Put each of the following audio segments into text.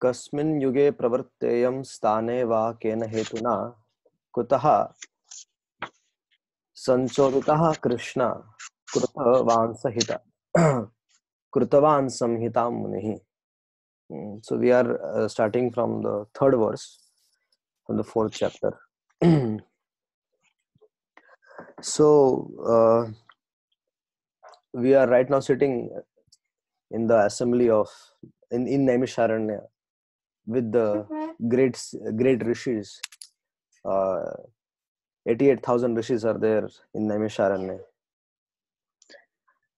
Kasmin yuge pravarteyam stane va kena hetuna kutaha sanchoditaha Krishna krutavan sahita krutavan samhitam munihi. So we are starting from the third verse from the fourth chapter. So we are right now sitting in the assembly of in Naimisharanya with the great rishis. 88,000 rishis are there in Naimisharanya.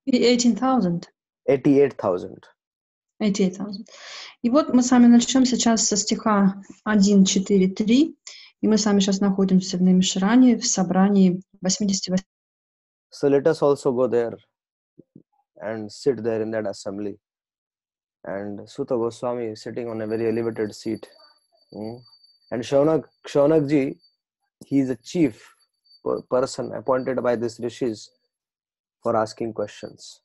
18,000. 88,000. 88,000. И вот мы с вами начнем сейчас со стиха 1.4.3, и мы с вами сейчас находимся в Наймишаране, в собрании 88. So let us also go there and sit there in that assembly. And Sutta Goswami is sitting on a very elevated seat. And Shaunak ji, he is a chief person appointed by these rishis for asking questions.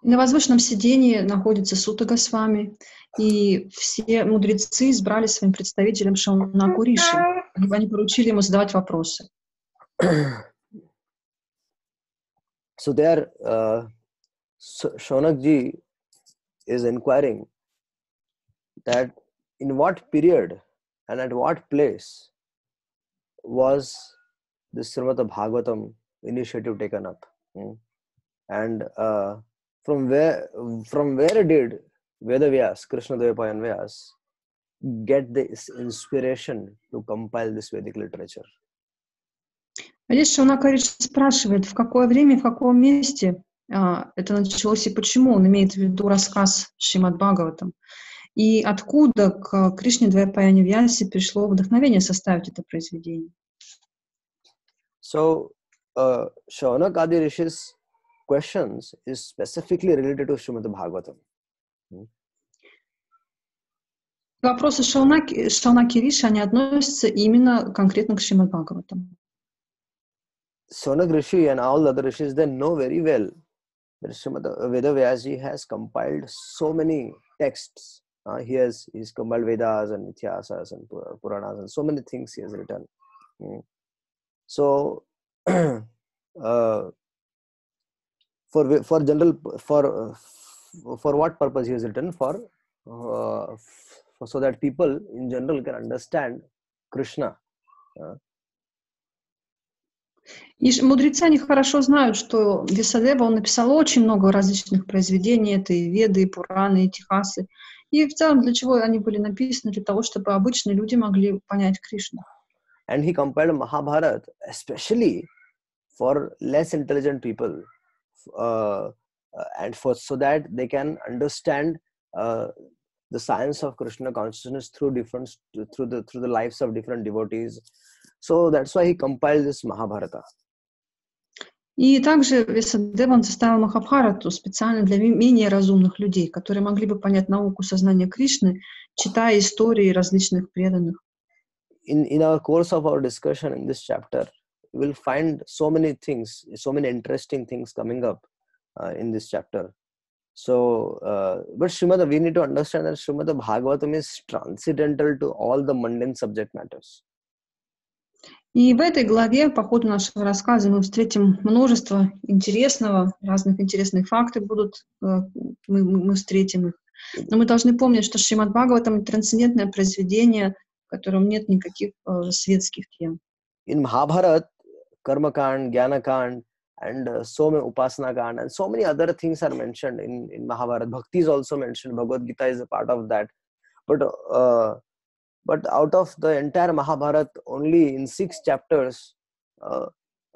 На возвышенном сидении находится Сутта Госвами, и все мудрецы избрали своим представителем Шаунаку Риши. Они поручили ему задавать вопросы. So there, Shaunak ji is inquiring that in what period and at what place was this Srimad Bhagavatam initiative taken up, and from where did Vedavyas, Krishnadevapaya Vyas, get this inspiration to compile this Vedic literature? Здесь Шаунака Риши спрашивает, в какое время, в каком месте это началось и почему. Он имеет в виду рассказ Шримад Бхагаватам. И откуда к Кришне Двайпаяне Вьясе пришло вдохновение составить это произведение. So, Shaunak Adi Rishi's questions is specifically related to Srimad Bhagavatam. Вопросы Шаунаки Риши, они относятся именно конкретно к Шримад Бхагаватам. Shaunak Rishi and all the other rishis, they know very well that Srimad Vedavyasji has compiled so many texts. He's compiled Vedas and Itihasas and Puranas and so many things he has written. So, for what purpose he has written? So that people in general can understand Krishna. И мудрецы, они хорошо знают, что Вьясадева, он написал очень много различных произведений, это и Веды, и Пураны, и Тихасы. И в целом, для чего они были написаны? Для того, чтобы обычные люди могли понять Кришну. And he compiled Mahabharata especially for less intelligent people, and so that they can understand the science of Krishna consciousness through the lives of different devotees. So that's why he compiled this Mahabharata. И также Вьясадева, он составил Махабхарату специально для менее разумных людей, которые могли бы понять науку сознания Кришны, читая истории различных преданных. In our course of our discussion in this chapter, we will find so many things, so many interesting things coming up in this chapter. So, but we need to understand that Srimad Bhagavatam is transcendental to all the mundane subject matters. И в этой главе, по ходу нашего рассказа, мы встретим множество интересного, разных интересных фактов будут, мы встретим их. Но мы должны помнить, что Шримад Бхагаватам — трансцендентное произведение, в котором нет никаких светских тем. In Mahabharata, Karma Kand, Jnana Kand, and so many Upasana Kand, and so many other things are mentioned in Mahabharata. Bhakti is also mentioned. Bhagavad Gita is a part of that. But out of the entire Mahabharata, only in 6 chapters,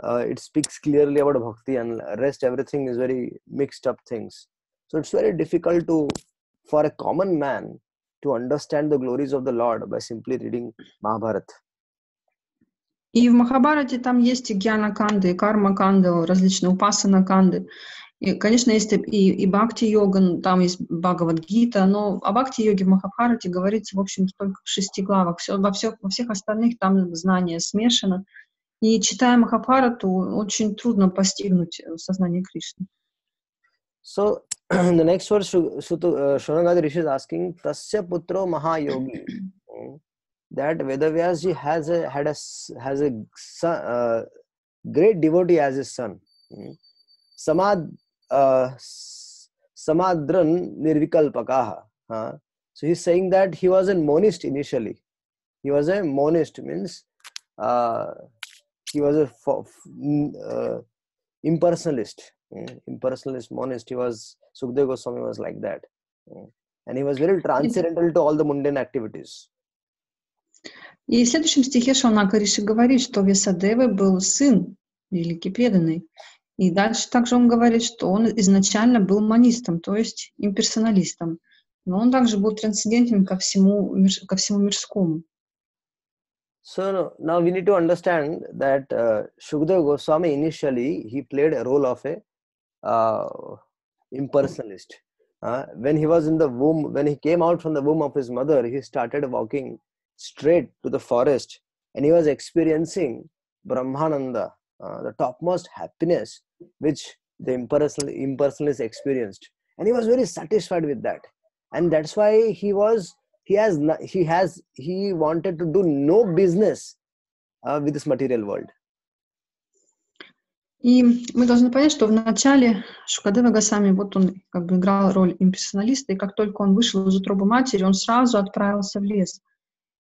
it speaks clearly about bhakti, and rest everything is very mixed up things. So it's very difficult for a common man to understand the glories of the Lord by simply reading Mahabharata. И в Махабхарате там есть и гьяна-канды, и карма-канды, различные упасана-канды. И, конечно, есть и бхакти-йога, там есть Бхагавад-гита, но о бхакти-йоге в Махабхарате говорится, в общем, только в 6 главах. Во всех остальных там знания смешано. И читая Махабхарату, очень трудно постигнуть сознание Кришны. So, The next verse, Shonagadi Rishi is asking, Tasya Putro Mahayogi. That Vedavyasji has a great devotee as his son. Samadran Nirvikalpakaha. So he's saying that he was a monist initially. He was a monist, means he was a impersonalist. Impersonalist monist. Sukadeva Goswami was like that. And he was very transcendental to all the mundane activities. И в следующем стихе Шаунака Риши говорит, что Весадевы был сын, великий преданный. И дальше также он говорит, что он изначально был монистом, то есть имперсоналистом. Но он также был трансцендентен ко всему мирскому. So now we need to understand that Shukadeva Goswami initially he played a role of a impersonalist. When he was in the womb, when he came out from the womb of his mother, he started walking straight to the forest, and he was experiencing Brahmananda, the topmost happiness which the impersonalist experienced, and he was very satisfied with that, and that's why he wanted to do no business with this material world. И мы должны понять, что вначале Шукадева Госвами, вот он как бы играл роль имперсоналиста, и как только он вышел из утробы матери, он сразу отправился в лес.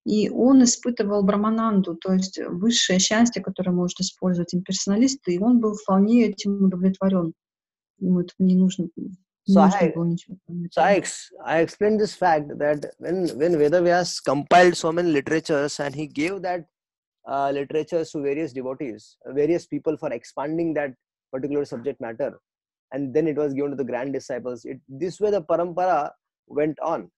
И он испытывал брамананду, то есть высшее счастье, которое может использовать имперсоналист, и он был вполне этим удовлетворен. Ему это не нужно было ничего. So I explained this fact that when Vedavyas compiled so many literatures and he gave that literatures to various devotees, various people for expanding that particular subject matter, and then it was given to the grand disciples. This way the parampara went on.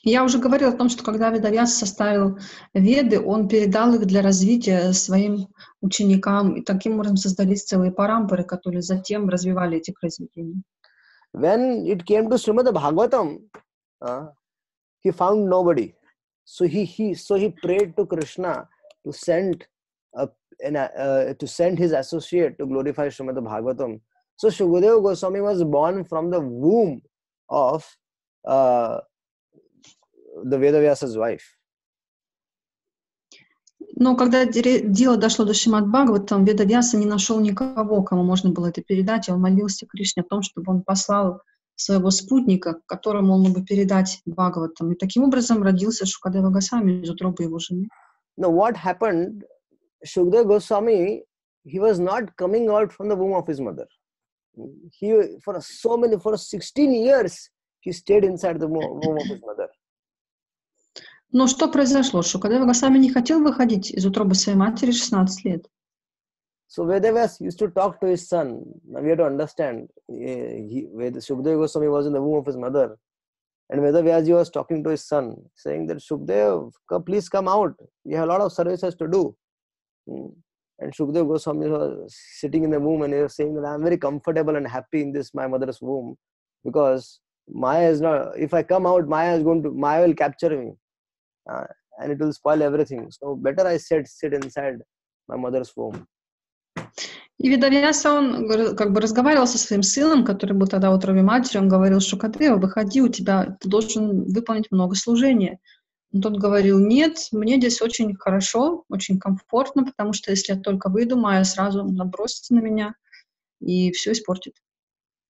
Я уже говорила о том, что когда Ведавьяс составил Веды, он передал их для развития своим ученикам, и таким образом создались целые парампары, которые затем развивали эти произведения. When it came to Srimad Bhagavatam, he found nobody. So he prayed to Krishna to send his associate to glorify Srimad Bhagavatam. So Shukadeva Goswami was born from the womb of the Vedavyasa's wife. Но когда дело дошло до Шримад Бхагаватам, Ведавьяса не нашел никого, кому можно было это передать, и он молился Кришне о том, чтобы он послал своего спутника, которому он мог бы передать Бхагаватам. И таким образом родился Шукадева Госвами из утробы его жены. Now what happened? Shukadeva Goswami, he was not coming out from the womb of his mother. For 16 years, he stayed inside the womb of his mother. Но что произошло? Шукадева Госвами не хотел выходить из утробы своей матери 16 лет. So Vedavyas used to talk to his son. Now we have to understand, Shukadeva Goswami was in the womb of his mother, and Vedavyasji was talking to his son, saying that Shukadeva, please come out. We have a lot of services to do. And Shukadeva Goswami was sitting in the womb, and he was saying that I am very comfortable and happy in this my mother's womb, because Maya is not. If I come out, Maya will capture me. And it will spoil everything. So better I sit inside my mother's womb. И Ведавьяса, он как бы разговаривал со своим сыном, который был тогда в утробе матери, он говорил: Шукадева, выходи, ты должен выполнить много служения. Но тот говорил: нет, мне здесь очень хорошо, очень комфортно, потому что если я только выйду, Майя сразу набросится на меня и все испортит.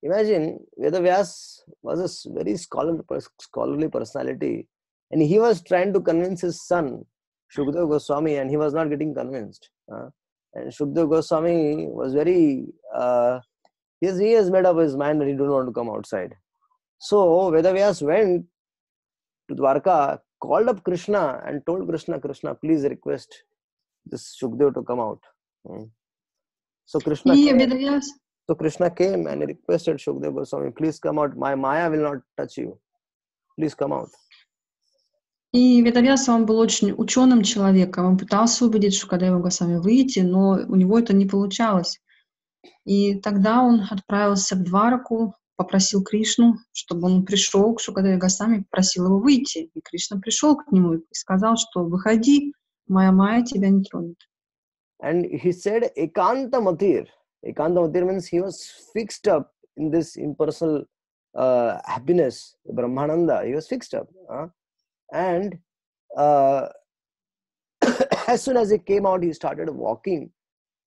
Imagine, Vedavyas was a very scholarly personality. And he was trying to convince his son, Shukadeva Goswami, and he was not getting convinced. And Shukadeva Goswami was very, he has made up his mind that he didn't want to come outside. So Vedavyas went to Dwarka, called up Krishna and told Krishna, please request this Shukadeva to come out. So Krishna came and he requested Shukadeva Goswami, please come out. My Maya will not touch you. Please come out. И Ведавьяса, он был очень ученым человеком, он пытался убедить Шукадеву Госвами выйти, но у него это не получалось. И тогда он отправился в Двараку, попросил Кришну, чтобы он пришел к Шукадеве Госвами, попросил его выйти. И Кришна пришел к нему и сказал, что выходи, моя Майя тебя не тронет. And he said, Ekanta Matir. Ekanta Matir means he was fixed up in this impersonal happiness, Brahmananda. He was fixed up. And as soon as he came out, he started walking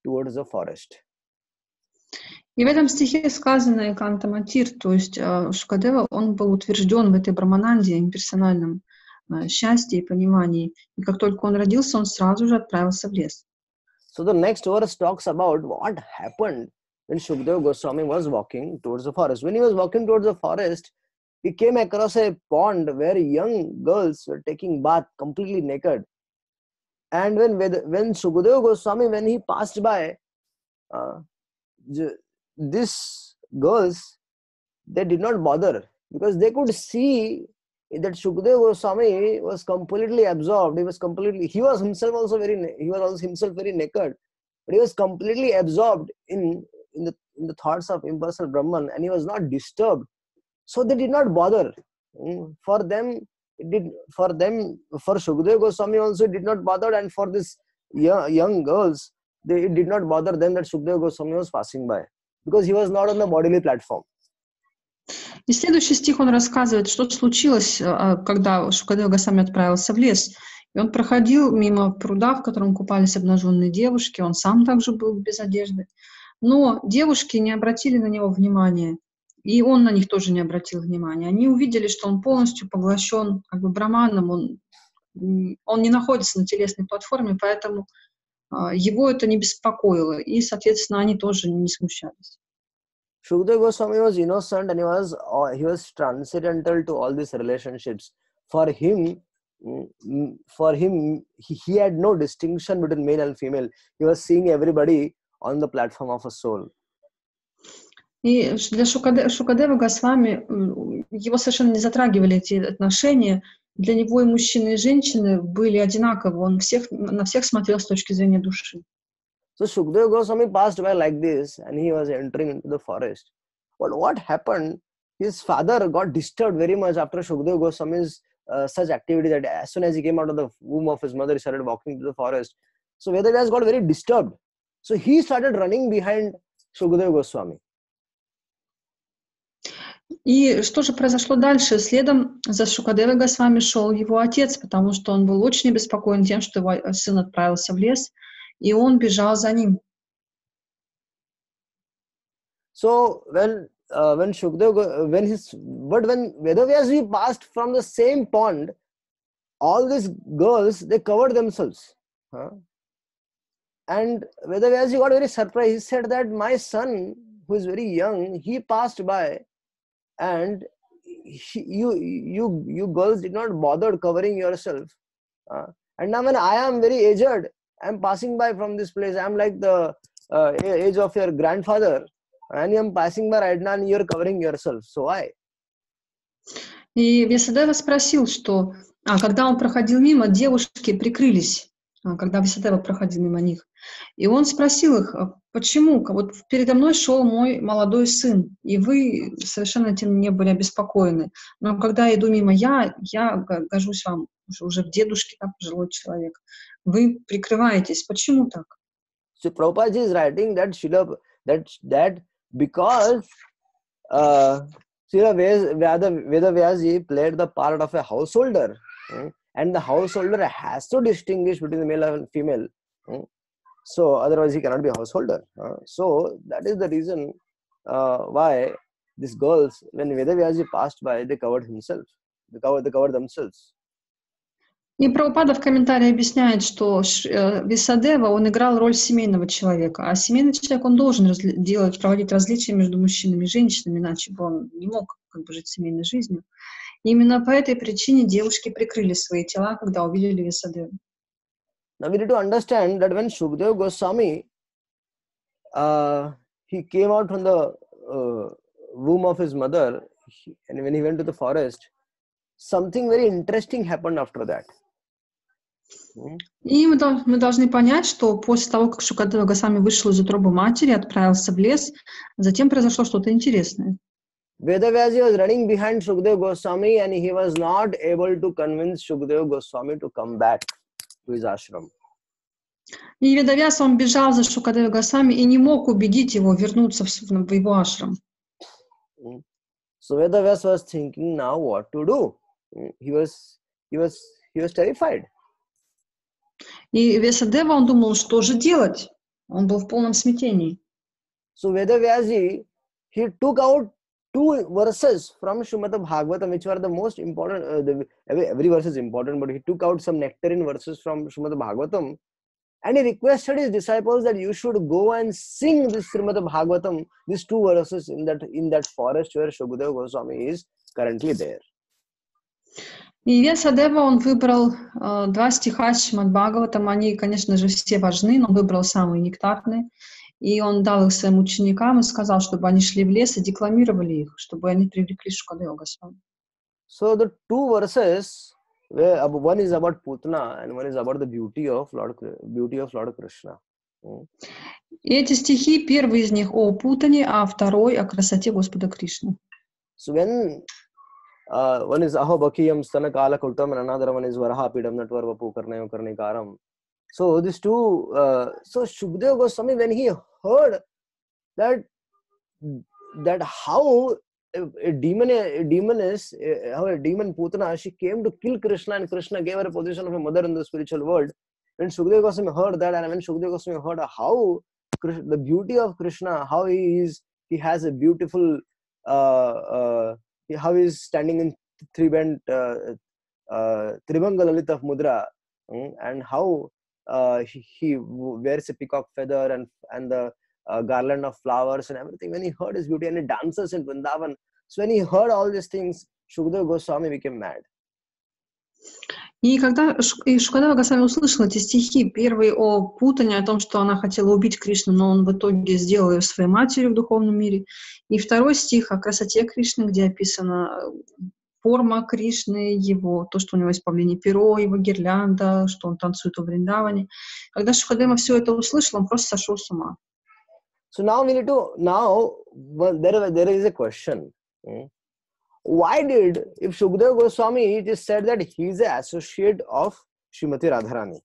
towards the forest. И в этом стихе сказано экантаматир, то есть Шукадева, он был утвержден в этой брамананде, имперсональном счастье и понимании. И как только он родился, он сразу же отправился в лес. So the next verse talks about what happened when Shukadeva Goswami was walking towards the forest. When he was walking towards the forest, he came across a pond where young girls were taking bath completely naked. And when Shukadeva Goswami, when he passed by, these girls, they did not bother because they could see that Shukadeva Goswami was completely absorbed. He was himself very naked, but he was completely absorbed in the thoughts of impersonal Brahman, and he was not disturbed. So they did not bother. For Shukadeva Goswami also it did not bother, and for these young girls, it did not bother them that Shukadeva Goswami was passing by, because he was not on the bodily platform. И следующий стих он рассказывает, что случилось, когда Шукадева Госвами отправился в лес. И он проходил мимо пруда, в котором купались обнаженные девушки. Он сам также был без одежды. Но девушки не обратили на него внимания. И он на них тоже не обратил внимания. Они увидели, что он полностью поглощен как бы браманом. Он не находится на телесной платформе, поэтому его это не беспокоило. И, соответственно, они тоже не смущались. Shukadeva Goswami was innocent, and he was transcendental to all these relationships. For him, he had no distinction between male and female. He was seeing everybody on the platform of a soul. И для Шукадева Госвами его совершенно не затрагивали эти отношения. Для него и мужчины, и женщины были одинаковы. Он на всех смотрел с точки зрения души. So Shukadeva Goswami passed by like this, and he was entering into the forest. But what happened? His father got disturbed very much after Shukadeva Goswami's such activity, that as soon as he came out of the womb of his mother, he started walking to the forest. So Vedavyas got very disturbed. So he started running behind Shukadeva Goswami. И что же произошло дальше? Следом за Шукадевой Госвами шел его отец, потому что он был очень обеспокоен тем, что его сын отправился в лес, и он бежал за ним. So when Vedavyas passed from the same pond, all these girls, they covered themselves. And Vedavyas got very surprised. He said that my son, who is very young, he passed by, and you girls did not bother covering yourself. And now when I am very aged, I am passing by from this place. I am like the age of your grandfather, and you are passing by right now, and you are covering yourself. So why? И Вьясадева спросил, что когда он проходил мимо, девушки прикрылись, когда Вьясадева проходил мимо них. И он спросил их, почему? Вот передо мной шел мой молодой сын, и вы совершенно этим не были обеспокоены. Но когда я иду мимо, я гожусь вам уже в дедушке, как пожилой человек. Вы прикрываетесь. Почему так? So Prabhupada is writing that because Vedavyas played the part of a householder, and the householder has to distinguish between the male and female. So otherwise he cannot be a householder. So that is the reason why these girls, when Vedavyas passed by, they covered themselves. They covered themselves. И Прабхупада в комментарии объясняет, что Вьясадева, он играл роль семейного человека, а семейный человек, он должен проводить различия между мужчинами и женщинами, иначе бы он не мог жить семейной жизнью. И именно по этой причине девушки прикрыли свои тела, когда увидели Вьясадеву. Now we need to understand that when Shukadeva Goswami, he came out from the womb of his mother, and when he went to the forest, something very interesting happened after that. И мы должны понять, что после того, как Шукадева Госвами вышел из утробы матери, отправился в лес, затем произошло что-то интересное. Vedavyas was running behind Shukadeva Goswami, and he was not able to convince Shukadeva Goswami to come back to his ashram. И Ведавьяс, он бежал за Шукадевой Госвами и не мог убедить его вернуться в его ашрам. So Vedavyas was thinking now what to do. He was terrified. И Весадева, он думал, что же делать? Он был в полном смятении. So Vedavyasji, he took out 2 verses from Srimad Bhagavatam, which were the most important. Every verse is important, but he took out some nectarine verses from Srimad Bhagavatam, and he requested his disciples that you should go and sing this Srimad Bhagavatam, these 2 verses in that forest where Shukadeva Goswami is currently there. И Весадева, он выбрал 2 стиха Шримад Бхагаватам. Они, конечно же, все важны, но он выбрал самые нектарные. И он дал их своим ученикам и сказал, чтобы они шли в лес и декламировали их, чтобы они привлекли Шукадева Госвами. So the 2 verses, where one is about Putana and one is about the beauty of Lord Krishna. И эти стихи, первый из них о Путане, а второй о красоте Господа Кришны. So when one is Aho Bakiyam Stanakala Kultam and another one is Varaha Pidam Natvarva Pukarnayo Karnikaram. So these 2, so Shukadeva Goswami, when he heard that how a demon Putana, she came to kill Krishna, and Krishna gave her a position of a mother in the spiritual world. When Shukadeva Goswami heard that, and when Shukadeva Goswami heard how the beauty of Krishna, how he has a beautiful, how he is standing in Triband Tribhanga Lalita Mudra, and how he wears a peacock feather and the garland of flowers and everything. When he heard his beauty, and he dances in Vrindavan. So when he heard all these things, Shukadeva Goswami became mad. И когда Шукадева Госвами услышал эти стихи, первый о Путане, о том, что она хотела убить Кришну, но он в итоге сделал ее своей матерью в духовном мире, и второй стих о красоте Кришны, где описана форма Кришны, его, то, что у него есть павлинье перо, его гирлянда, что он танцует во Вриндаване. Когда Шукадева все это услышал, он просто сошел с ума. So now there is a question. Why if Shukadeva Goswami just said that he is an associate of Srimati Radharani?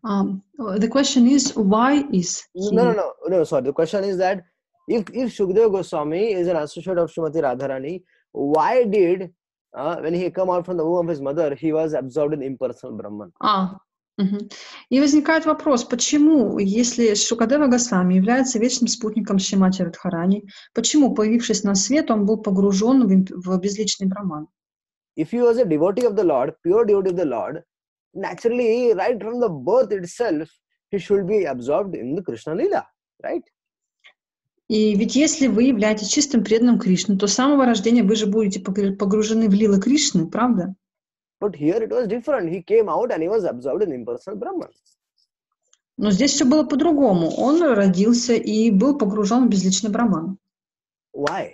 The question is, why is he? No, sorry. The question is that if Shukadeva Goswami is an associate of Srimati Radharani, why did, when he came out from the womb of his mother, he was absorbed in impersonal Brahman? И возникает вопрос, почему, если Шукадева Госвами является вечным спутником Шримати Радхарани, почему, появившись на свет, он был погружен в безличный Брахман? If he was a devotee of the Lord, pure devotee of the Lord, naturally, right from the birth itself, he should be absorbed in the Krishna Lila, right? И ведь если вы являетесь чистым преданным Кришне, то с самого рождения вы же будете погружены в лилы Кришны, правда? But here it was different. He came out and he was absorbed in impersonal Brahman. Но здесь все было по-другому. Он родился и был погружен в безличный Брахман. Why?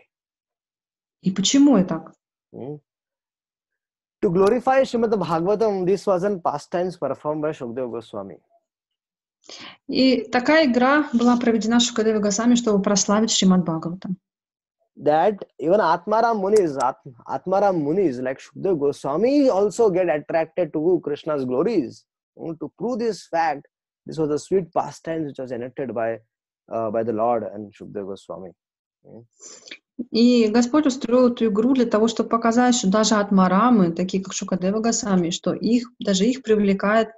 И почему это так? To glorify Srimad Bhagavatam, this was in pastimes performed by Shukadeva Goswami. И такая игра была проведена Шукадевой Госвами, чтобы прославить Шримад Бхагаватам. That even Atmaram Munis like Shukadeva Goswami also get attracted to Krishna's glories. To prove this fact, this was a sweet pastime which was enacted by the Lord and Shukadeva Goswami. И Господь устроил эту игру для того, чтобы показать, что даже Атмарамы, такие как Шукадева Госвами, что даже их привлекает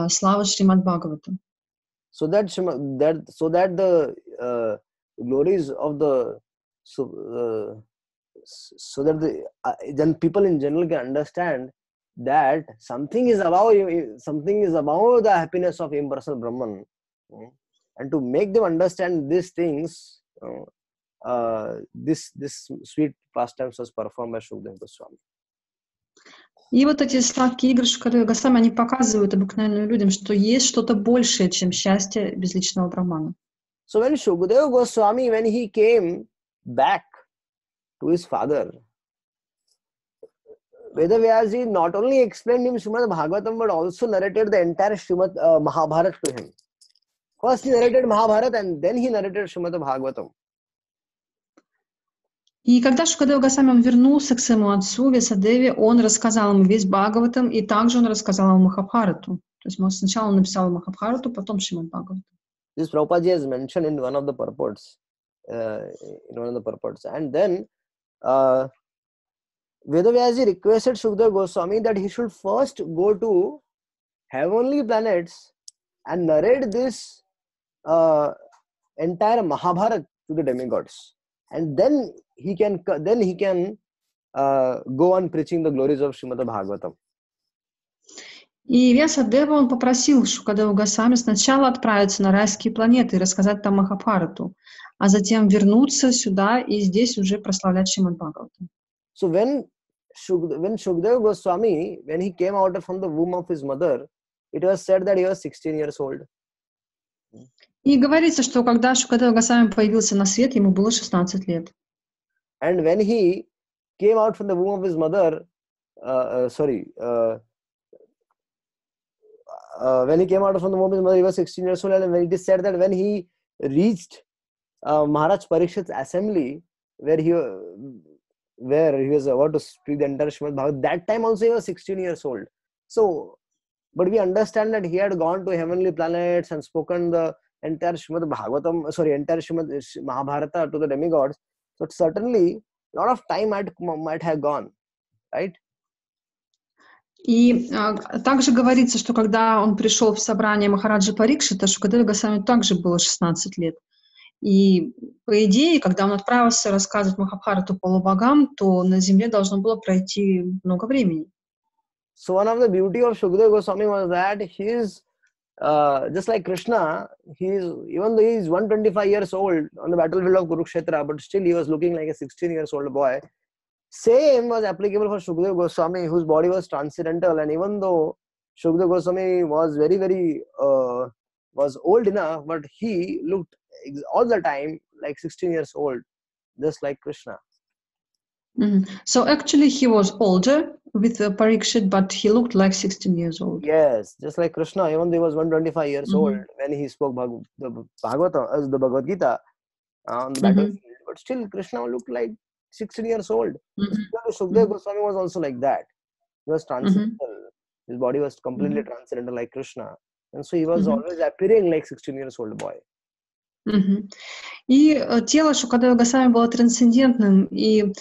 слава Шримад Бхагаватам. So that the glories of the so that then people in general can understand that something is above the happiness of impersonal Brahman, and to make them understand these things, this sweet pastimes was performed by Shukadeva Goswami. И вот эти сладкие игры Шукадевы Госвами, они показывают обыкновенным людям, что есть что-то большее, чем счастье безличного Брахмана. So when Shukadeva Goswami, when he came back to his father, Vedavyasji not only explained him Srimad Bhagavatam, but also narrated the entire Srimad Mahabharata to him. First he narrated Mahabharata and then he narrated Srimad Bhagavatam. И когда Шукадева Госвами вернулся к своему отцу Весадеве, он рассказал ему весь Бхагаватам, и также он рассказал ему Махабхарату. То есть сначала он написал Махабхарату, потом Шримад Бхагаватам. This Prabhupada has mentioned in one of the purports in one of the purports. And then Vedavyasji requested Shukdev Goswami that he should first go to heavenly planets and narrate this entire Mahabharata to the demigods, and then he can go on preaching the glories of Srimad Bhagavatam. И Вьясадева, он попросил Шукадеву Госвами сначала отправиться на райские планеты и рассказать там Махабхарату, а затем вернуться сюда и здесь уже прославлять Шримад Бхагаватам. So when Shukdev Goswami, when he came out from the womb of his mother, it was said that he was 16 years old. И говорится, что когда Шукадева Госвами появился на свет, ему было 16 лет. And when he came out from the womb of his mother, when he came out from the womb of his mother, he was 16 years old. And when it is said that when he reached Maharaj Parikshit's assembly, where he was about to speak the entire Srimad Bhagavatam, that time also he was 16 years old. So, but we understand that he had gone to heavenly planets and spoken the entire Srimad Mahabharata to the demigods. So certainly a lot of time might have gone, right? И также говорится, что когда он пришел в собрание Махараджи Парикшита, Шукадеве Госвами также было 16 лет. И по идее, когда он отправился рассказывать Махабхарату полубогам, то на земле должно было пройти много времени. So one of the beauty of Shukadeva Goswami was that he is just like Krishna. Even though he is 125 years old on the battlefield of Kurukshetra, but still he was looking like a 16 years old boy. Same was applicable for Shukadeva Goswami, whose body was transcendental, and even though Shukadeva Goswami was was old enough, but he looked all the time like 16 years old, just like Krishna. So actually he was older with Parikshit, but he looked like 16 years old. Yes, just like Krishna, even though he was 125 years old when he spoke the Bhagavatam, the Bhagavad Gita on the battlefield, but still Krishna looked like 16 years old. Shukadeva Goswami was also like that. He was transcendental. His body was completely transcendental like Krishna. And so he was always appearing like 16 years old boy. И тело Шукадева Госвами было трансцендентным. И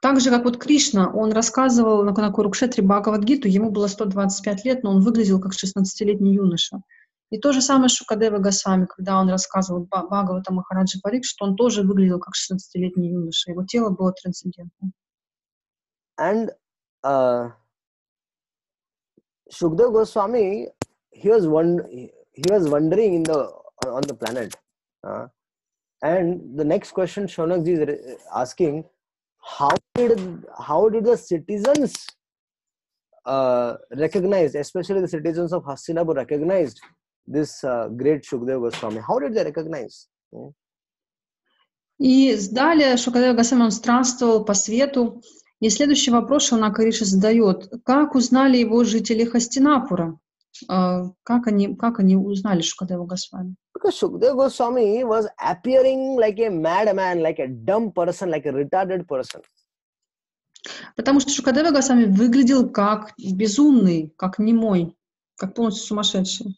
так же, как вот Кришна, он рассказывал на Курукшетре Бхагавад-гиту, ему было 125 лет, но он выглядел как 16-летний юноша. И то же самое с Шукадева Госвами, когда он рассказывал Бхагавата Махараджи Парикшит, он тоже выглядел как 16-летний юноша. Его тело было трансцендентным. And Shukadeva Goswami, he was wandering on the planet. And the next question Shaunak ji is asking, how did the citizens recognize, especially the citizens of Hastinapur, recognized this great Shukadeva Goswami? How did they recognize? И далее Шукадева Госвами, он странствовал по свету. И следующий вопрос Шауnak Риши задает: как узнали его жители Хастинапура? Как они узнали Шукадева Госвами? Because Shukadeva Goswami was appearing like a madman, like a dumb person, like a retarded person. Потому что Шукадева Госвами выглядел как безумный, как немой, как полностью сумасшедший.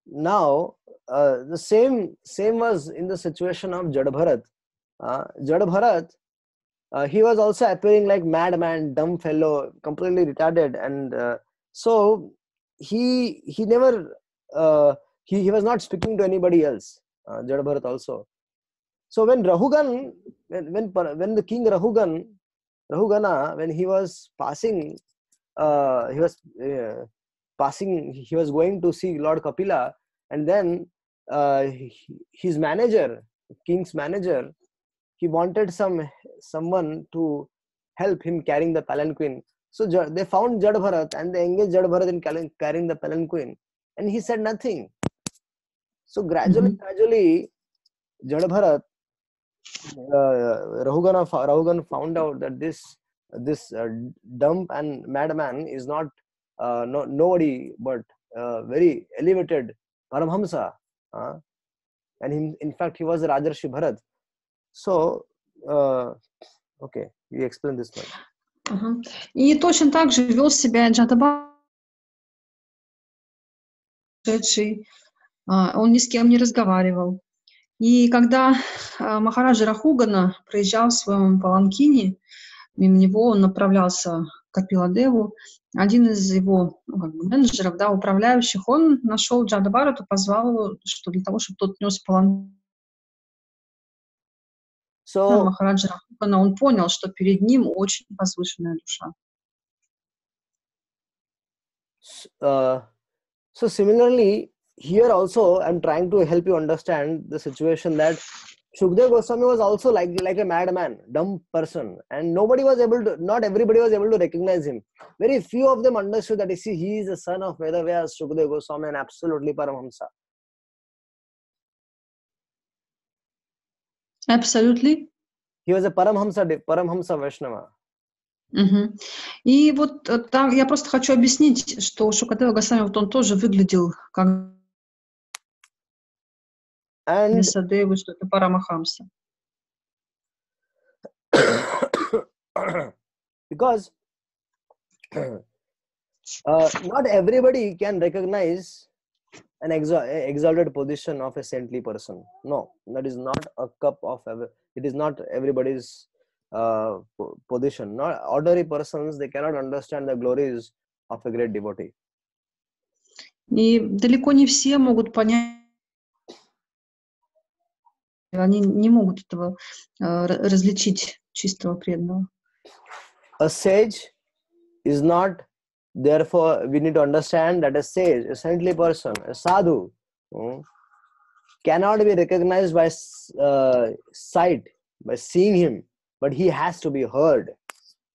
Now, the same was in the situation of Jada Bharat. Jada Bharat, he was also appearing like madman, dumb fellow, completely retarded, and so he never he was not speaking to anybody else. Jada Bharat also. So when Rahugan, when the king Rahugana, when he was passing, he was going to see Lord Kapila, and then his manager, king's manager, he wanted someone to help him carrying the palanquin. So they found Jada Bharat and they engaged Jada Bharat in carrying the palanquin, and he said nothing. So gradually, Jada Bharat, Rahugan found out that this dumb and madman is not nobody but very elevated Paramhamsa, and in fact he was a Rajarshi Bharat. So okay, you explain this one. И точно так же вел себя Джада Бхат, он ни с кем не разговаривал. И когда Махараджа Рахугана проезжал в своем паланкине, мимо него он направлялся к Капиладеву, один из его менеджеров, да, управляющих, он нашел Джадабарату, позвал его, что для того, чтобы тот нес паланкин So, Махараджа Рахугана, он понял, что перед ним очень возвышенная душа. So similarly, here also I'm trying to help you understand the situation that Shukdev Goswami was also like a madman, dumb person, and not everybody was able to recognize him. Very few of them understood that he is the son of Vedavyas, Shukdev Goswami, and absolutely Paramhamsa. Absolutely. He was a Paramhamsa Vaishnava. Угу. И вот там я просто хочу объяснить, что Шукадева Госвами, вот он тоже выглядел как Весадева, что это Парамахамса. Because not everybody can recognize an exalted position of a saintly person. No, that is not a cup of it is not everybody's position. Not ordinary persons, they cannot understand the glories of a great devotee. И далеко не все могут понять, они не могут этого различить чистого преданного. A sage is not, therefore we need to understand that a sage, a saintly person, a sadhu, cannot be recognized by sight, by seeing him, but he has to be heard.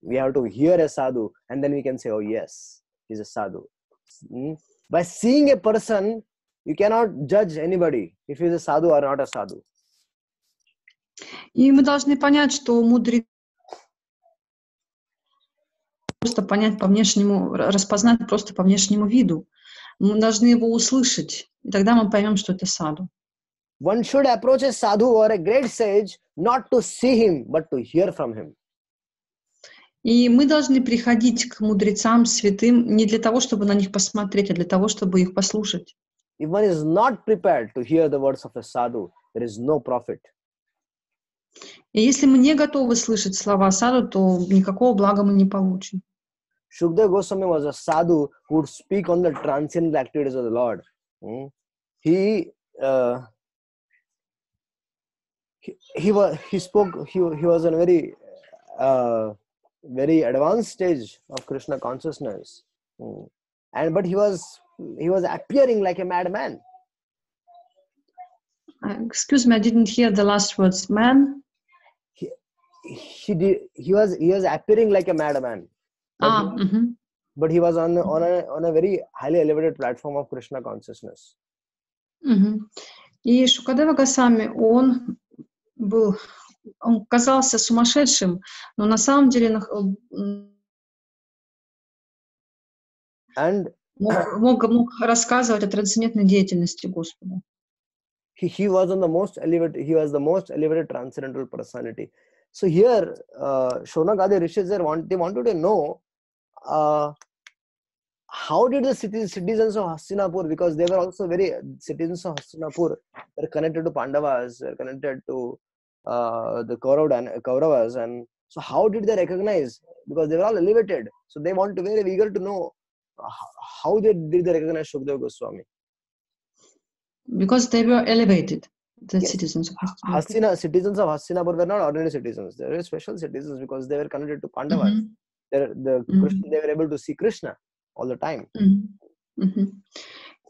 We have to hear a sadhu, and then we can say, oh yes, he's a sadhu. By seeing a person, you cannot judge anybody if he's a sadhu or not a sadhu. И мы должны понять, что мудрецы просто понять по внешнему, распознать просто по внешнему виду. Мы должны его услышать, и тогда мы поймем, что это саду. One should approach a sadhu or a great sage not to see him, but to hear from him. И мы должны приходить к мудрецам, святым, не для того, чтобы на них посмотреть, а для того, чтобы их послушать. If one is not prepared to hear the words of a sadhu, there is no profit. И если мы не готовы слышать слова саду, то никакого блага мы не получим. Shukdev Goswami was a sadhu who would speak on the transcendental activities of the Lord. He was on a very advanced stage of Krishna consciousness, but he was appearing like a madman. Excuse me, I didn't hear the last words. Man? He was appearing like a madman. But he was on a very highly elevated platform of Krishna consciousness. И Шукадева Госвами, он казался сумасшедшим, но на самом деле мог рассказывать о трансцендентной деятельности Господа. He was the most elevated transcendental personality. So here, Shonagadi Rishis they wanted to know how did the citizens of Hastinapur, because they were also citizens of Hastinapur, were connected to Pandavas, were connected to the Kauravas, and so how did they recognize? Because they were all elevated, so they want to very eager to know how did they recognize Shukdev Goswami? Because they were elevated, the citizens of Hastinapur. Citizens of Hastinapur were not ordinary citizens; they were special citizens because they were connected to Pandavas. They were able to see Krishna all the time.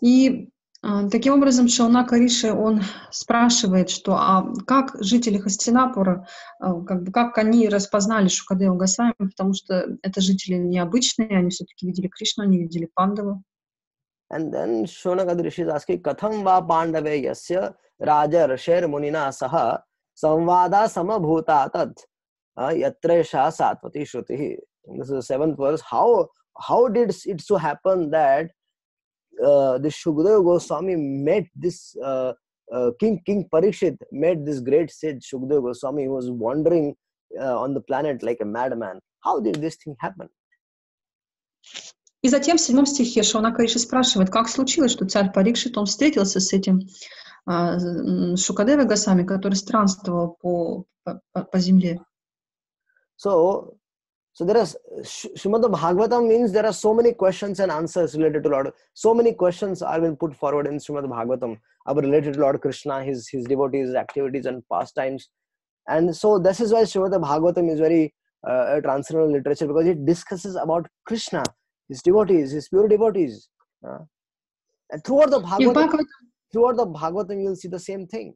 И таким образом Шаунака Риши, он спрашивает, что как жители Хастинапура, как они распознали Шукадеву Госвами, потому что это жители необычные, они все-таки видели Кришну, они видели Пандаву. And then Shonagadi Rishi is asking, Katham va Pandave yasya raja rasher munina saha samvada samabhuta tat yatresha satvati shruti. This is the 7th verse. How did it so happen that this Shukdev Goswami met this King Parikshit met this great sage Shukdev Goswami, who was wandering on the planet like a madman? How did this thing happen? И затем в 7 стихе Шаунака Риши спрашивает, как случилось, что царь Парикшит, он встретился с этим Шукадевы Госвами, который странствовал по земле. So there is Srimad Bhagavatam means there are so many questions and answers related to Lord. So many questions are being put forward in Srimad Bhagavatam about related to Lord Krishna, his devotees, his activities and pastimes. And so this is why Srimad Bhagavatam is very a transcendental literature, because it discusses about Krishna, his devotees, his pure devotees. And throughout the Bhagavatam, you'll see the same thing.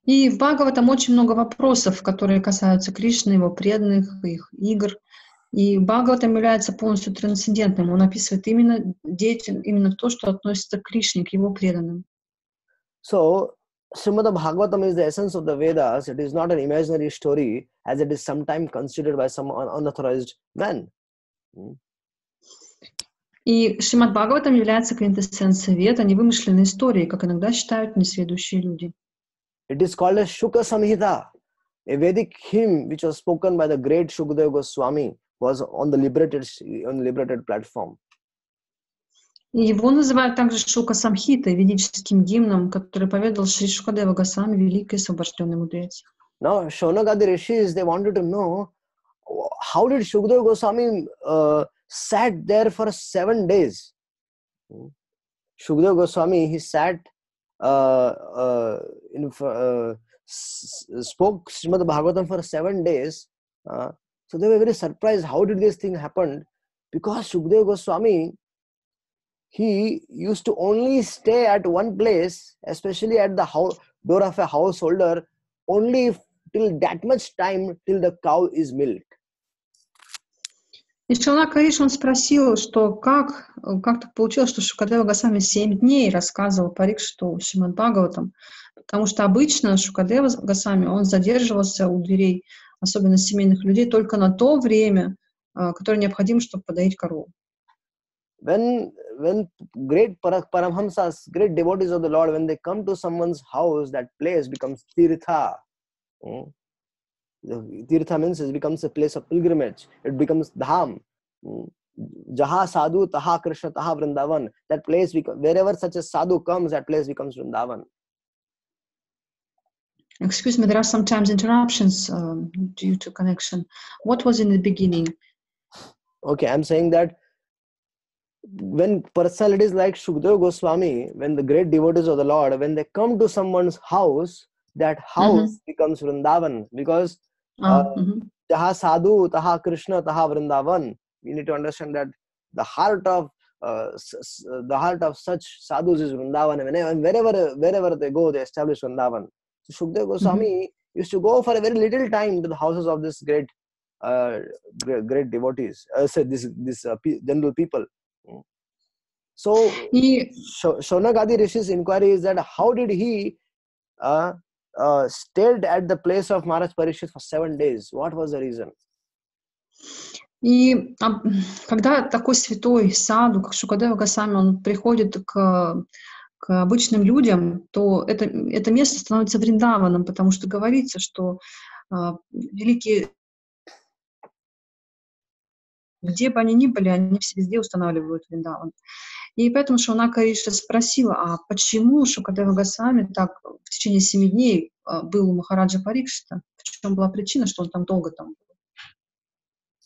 И в Бхагаватам очень много вопросов, которые касаются Кришны, его преданных, их игр. И Бхагаватам является полностью трансцендентным. Он описывает именно то, что относится к Кришне, к его преданным. So, Srimad Bhagavatam is the essence of the Vedas. It is not an imaginary story, as it is sometimes considered by some unauthorized men. И Шримад Бхагаватам является квинтэссенцией Вед, а не вымышленной историей, как иногда считают несведущие люди. It is called as Shuka Samhita, a Vedic hymn which was spoken by the great Shukadeva Goswami, was on the liberated platform. И его называют также Шука Самхитой, ведическим гимном, который поведал Шри Шукадева Госвами, великий освобожденный мудрец. Now, Shaunagadi rishis, they wanted to know, how did Shukadeva Goswami sat there for 7 days? Shukadeva Goswami, he sat spoke Srimad Bhagavatam for 7 days. So they were very surprised. How did this thing happen? Because Shukadeva Goswami, he used to only stay at one place, especially at the door of a householder, only till that much time till the cow is milked. И Шаунак Ариш, он спросил, что как так получилось, что Шукадева Госвами 7 дней рассказывал Парикшиту Шримад Бхагаватам, потому что обычно Шукадева Госвами, он задерживался у дверей, особенно семейных людей, только на то время, которое необходимо, чтобы подоить корову. When great Paramhamsas, great devotees of the Lord, when they come to someone's house, that place becomes Tirtha. Tirtha means it becomes a place of pilgrimage. It becomes Dham. Jaha sadhu, taha Krishna, taha Vrindavan. That place, wherever such a sadhu comes, that place becomes Vrindavan. Excuse me, there are sometimes interruptions due to connection. What was in the beginning? Okay, I'm saying that when personalities like Shukadeva Goswami, when the great devotees of the Lord, when they come to someone's house, that house becomes Vrindavan, because Jaha sadhu, taha Krishna, taha Vrindavan. We need to understand that the heart of such sadhus is Vrindavan, and wherever they go, they establish Vrindavan. So Shukadeva Goswami used to go for a very little time to the houses of this great devotees, this general people. So Shaunagadi Rishi's inquiry is that how did he stayed at the place of Maharaj Parikshit for 7 days? What was the reason? И когда такой святой саду, как Шукадева Госвами, он приходит к обычным людям, то это место становится Вриндаваном, потому что говорится, что великие, где бы они ни были, они везде устанавливают Вриндаван. И поэтому Шаунак Ариша спросила, а почему Шукадева Госвами так в течение 7 дней был у Махараджа Парикшита? В чем была причина, что он там долго там был?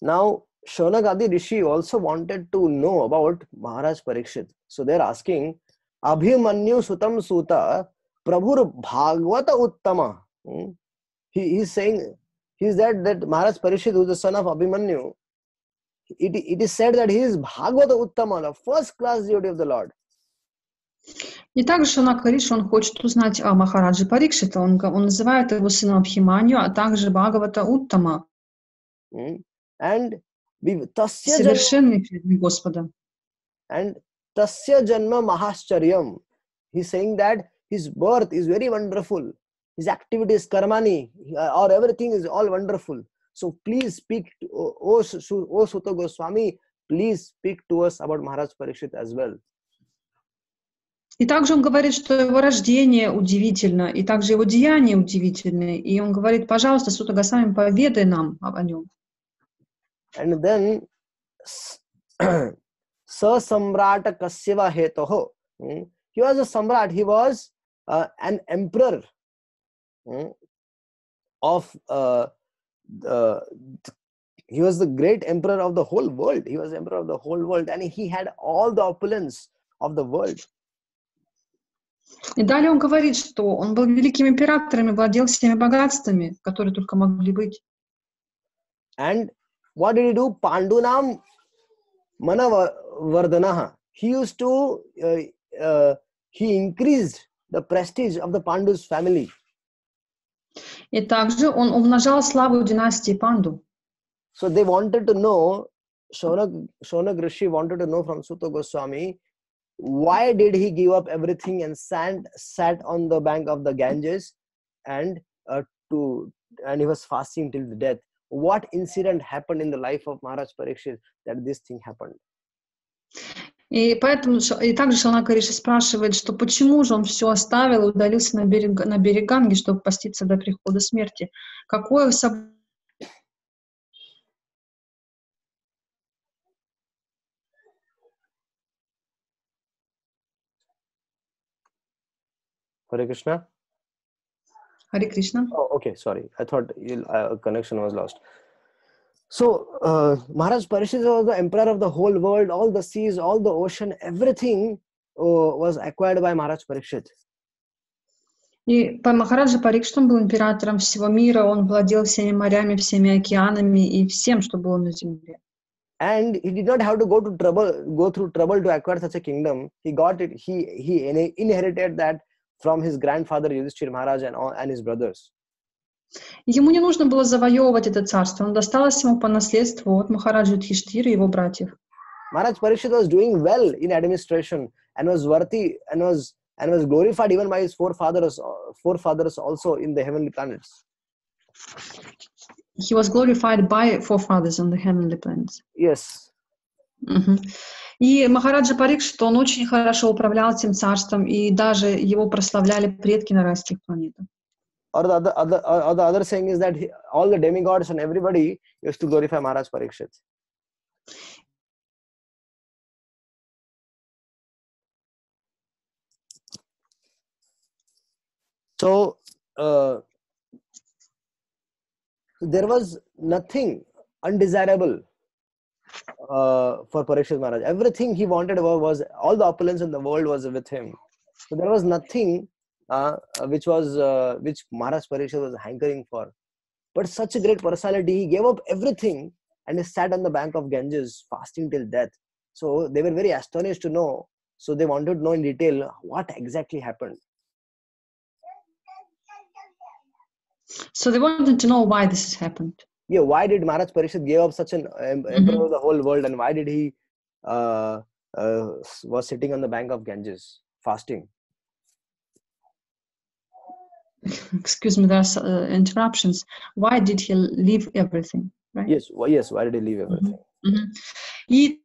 Now, Shaunagadi Rishi also wanted to know about Maharaj Parikshit. So they're asking, Abhimanyu Sutam Suta Prabhur Bhagavata Uttama. He's saying, he's that Maharaj Parikshit, who is the son of Abhimanyu, it is said that he is Bhagavata Uttama, the first class devotee of the Lord. И также Шаунак Ариш, он хочет узнать о Махараджи Парикшита. Он называет его сыном Абхиманью, а также Бхагавата Уттама. Совершенный преданный Господа. And Tasya Janma Mahascharyam. He's saying that his birth is very wonderful. His activities, karmani, or everything is all wonderful. So please speak, O Suta Goswami, please speak to us about Maharaj Parikshit as well. И также он говорит, что его рождение удивительно, и также его деяния удивительны. И он говорит, пожалуйста, Сута Госвами, поведай нам о нем. And then Sa Samrata Kasyava Hetoho. He was a samrat. He was an emperor of he was the great emperor of the whole world. He was emperor of the whole world, and he had all the opulence of the world. И далее он говорит, что он был великим императором и владел всеми богатствами, которые только могли быть. And what did he do? Pandunam manavardhanaha. He used to he increased the prestige of the Pandus family. И также он умножал славу династии Панду. So they wanted to know, Shaunak Rishi wanted to know from Suta Goswami, why did he give up everything and sat on the bank of the Ganges and he was fasting till the death? What incident happened in the life of Maharaj Parikshit that this thing happened? И поэтому и также Шаунака Риши спрашивает, что почему же он все оставил и удалился на берег Ганги, чтобы поститься до прихода смерти. Какое событие? Hare Krishna? Харе Кришна. Oh, okay, sorry. I thought connection was lost. So, Maharaj Parikshit was the emperor of the whole world, all the seas, all the ocean, everything was acquired by Maharaj Parikshit. И Махараджа Парикшит, он был императором всего мира, он владел всеми морями, всеми океанами и всем, что было на земле. And he did not have to go through trouble to acquire such a kingdom. He got it. He inherited that from his grandfather Yudhishthira Maharaj and his brothers. Ему не нужно было завоевывать это царство, он досталось ему по наследству от Махараджа Юдхиштхира и его братьев. Maharaj Parikshit was doing well in administration and was worthy and was glorified even by his forefathers also in the heavenly planets. He was glorified by forefathers on the heavenly planets. Yes. И Махараджа Парикшит, он очень хорошо управлял этим царством, и даже его прославляли предки на райских планетах. Or the other saying is that all the demigods and everybody used to glorify Maharaj Parikshit. So there was nothing undesirable for Parikshit Maharaj. Everything he wanted was all the opulence in the world was with him. So there was nothing which Maharaj Parikshit was hankering for. But such a great personality, he gave up everything and he sat on the bank of Ganges fasting till death. So they were very astonished to know. So they wanted to know in detail what exactly happened. So they wanted to know why this has happened. Yeah, why did Maharaj Parikshit give up such an emperor of the whole world, and why did he was sitting on the bank of Ganges fasting? Excuse me, there's interruptions. Why did he leave everything? Right? Yes. Why did he leave everything? И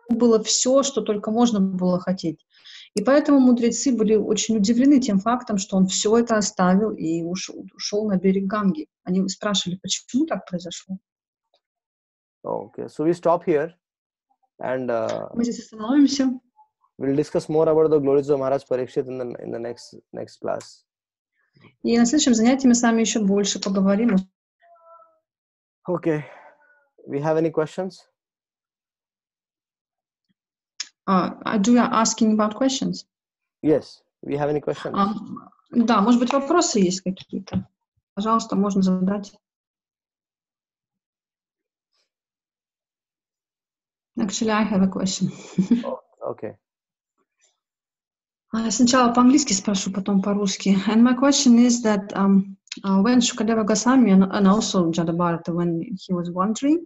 было все, что только можно было хотеть. И поэтому мудрецы были очень удивлены тем фактом, что он все это оставил и ушел на берег Ганги. Они спрашивали, почему так произошло. Okay, so we stop here, and мы здесь остановимся. We'll discuss more about the glories of Maharaj Parikshit in the next class. И на следующем занятии мы с вами еще больше поговорим. Okay, we have any questions? Do you asking about questions? Yes, we have any questions? Да, может быть, вопросы есть какие-то. Пожалуйста, можно задать. Actually, I have a question. Okay. Сначала по-английски спрошу, потом по-русски. And my question is that when Shukadeva Goswami and also Jadabharata, when he was wandering,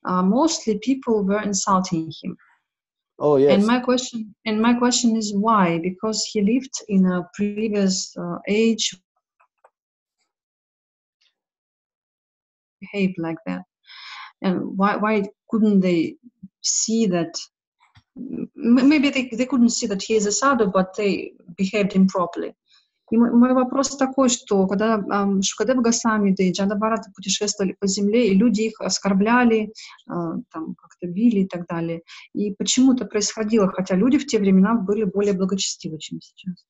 mostly people were insulting him. Oh yes. And my question is why? Because he lived in a previous age, behaved like that, and why couldn't they see that? Maybe they couldn't see that he is a sadhu, but they behaved improperly. И мой вопрос такой, что когда Шукадева Госвами и Джада Бхарата путешествовали по земле, и люди их оскорбляли, там как-то били и так далее. И почему это происходило, хотя люди в те времена были более благочестивы, чем сейчас?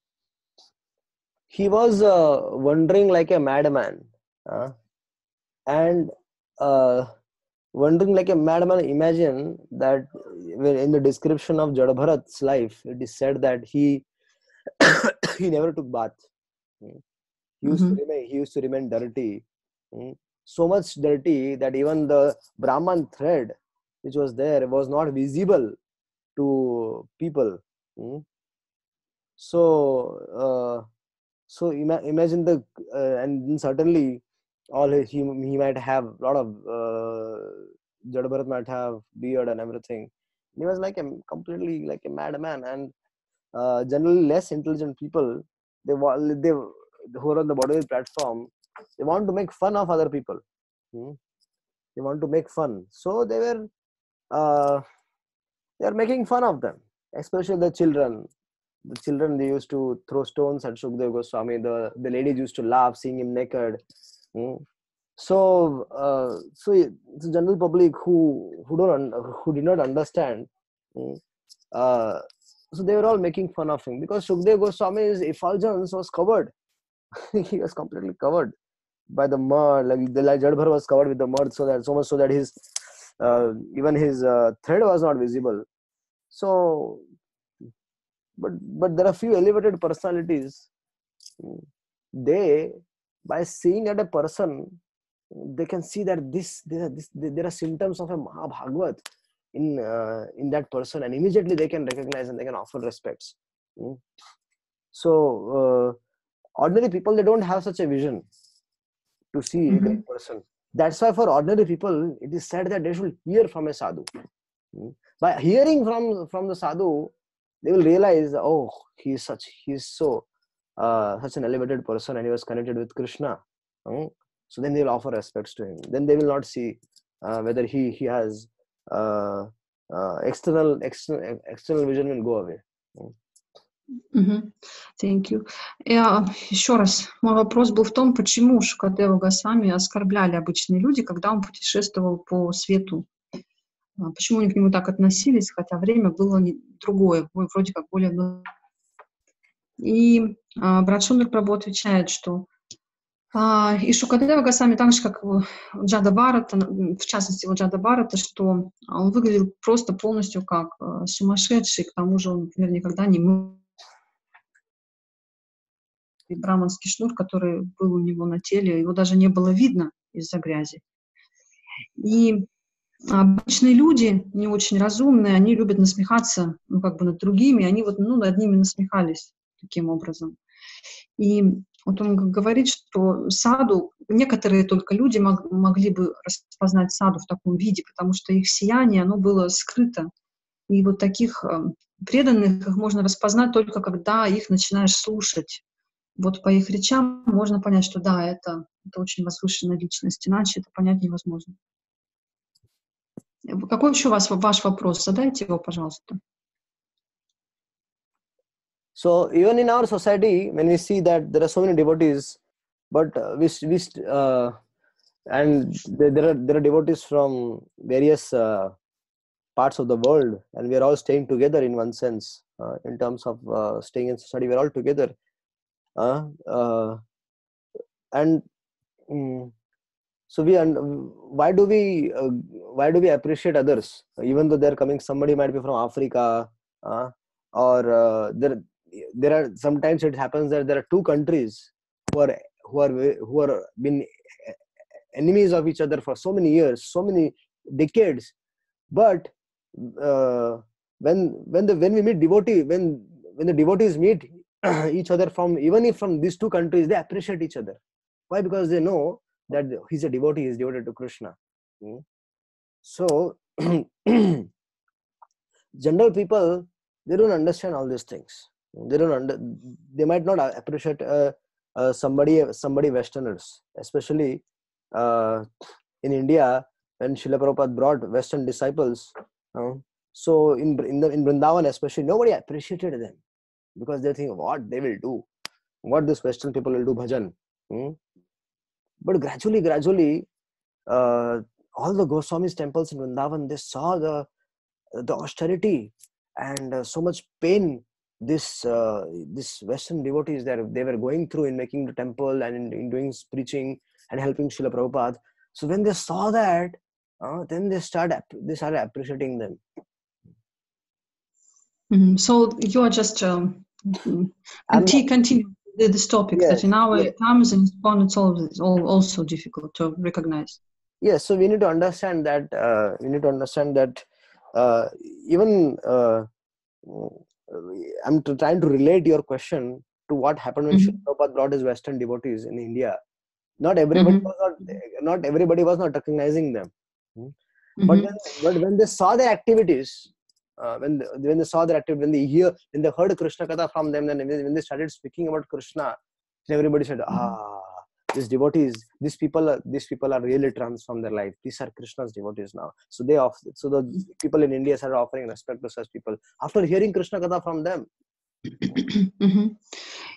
He was wandering like a madman, and wandering like a madman. Imagine that in the description of Jadabharat's life, it is said that he he never took bath. He used to remain dirty, so much dirty that even the Brahman thread which was there was not visible to people. So imagine and certainly he might have a lot of Jadabharat might have beard and everything. He was like completely like a madman, and generally less intelligent people, they who are on the Bodhi platform, they want to make fun of other people. They want to make fun, so they were making fun of them, especially the children. The children, they used to throw stones at Shukdev Goswami. The ladies used to laugh seeing him naked. So it's the general public who did not understand. So they were all making fun of him because Shukdev Goswami's effulgence was covered. He was completely covered by the mud. Like the Jadbhar was covered with the mud, so much so that his even his thread was not visible. So, but there are few elevated personalities. They, by seeing at a person, they can see that there are symptoms of a Mahabhagavat in that person, and immediately they can recognize and they can offer respects. So ordinary people, they don't have such a vision to see a great person. That's why for ordinary people, it is said that they should hear from a sadhu. By hearing from the sadhu, they will realize, oh, he's such an elevated person, and he was connected with Krishna. So then they will offer respects to him. Then they will not see whether he has external vision will go away. Thank you. Еще раз, мой вопрос был в том, почему Шукадева Госвами оскорбляли обычные люди, когда он путешествовал по свету. Почему они к нему так относились, хотя время было другое, вроде как более... И брат Шундр Прабху отвечает, что и Шукадева Госвами, так же, как Джада Бхарата, в частности, Джада Бхарата, что он выглядел просто полностью как сумасшедший, к тому же он, например, никогда не мыл браманский шнур, который был у него на теле, его даже не было видно из-за грязи. И обычные люди, не очень разумные, они любят насмехаться, над другими, они над ними насмехались таким образом. И вот он говорит, что саду, некоторые только люди могли бы распознать саду в таком виде, потому что их сияние, оно было скрыто. И вот таких преданных их можно распознать только когда их начинаешь слушать. Вот по их речам можно понять, что да, это очень возвышенная личность, иначе это понять невозможно. Какой еще ваш вопрос? Задайте его, пожалуйста. So even in our society, when we see that there are so many devotees, but and there are devotees from various parts of the world, and we are all staying together in one sense, in terms of staying in society, we are all together, and so why do we appreciate others, even though they're coming? Somebody might be from Africa, or there are sometimes it happens that there are two countries who are been enemies of each other for so many years, so many decades, but when we meet when the devotees meet each other from these two countries, they appreciate each other. Why? Because they know that he's a devotee, he's devoted to Krishna. So general people, they don't understand all these things. They might not appreciate somebody Westerners, especially in India when Srila Prabhupada brought Western disciples. So in Vrindavan especially, nobody appreciated them because they think what they will do. what this Western people will do bhajan. But gradually, all the Goswamis temples in Vrindavan, they saw the austerity and so much pain this Western devotees they were going through in making the temple and in doing preaching and helping Srila Prabhupada. So when they saw that, then they started appreciating them. So you are just continue this topic, yes, that in our yes. times in Japan it's also difficult to recognize. Yes, so we need to understand that. Even I'm trying to relate your question to what happened when Srila Prabhupada brought his Western devotees in India. Not everybody was not recognizing them. But when they saw their activities, when they heard Krishna Katha from them, then when they started speaking about Krishna, everybody said, these devotees, these people are really transformed their life. These are Krishna's devotees now. So the people in India started offering respect to such people after hearing Krishna Katha from them.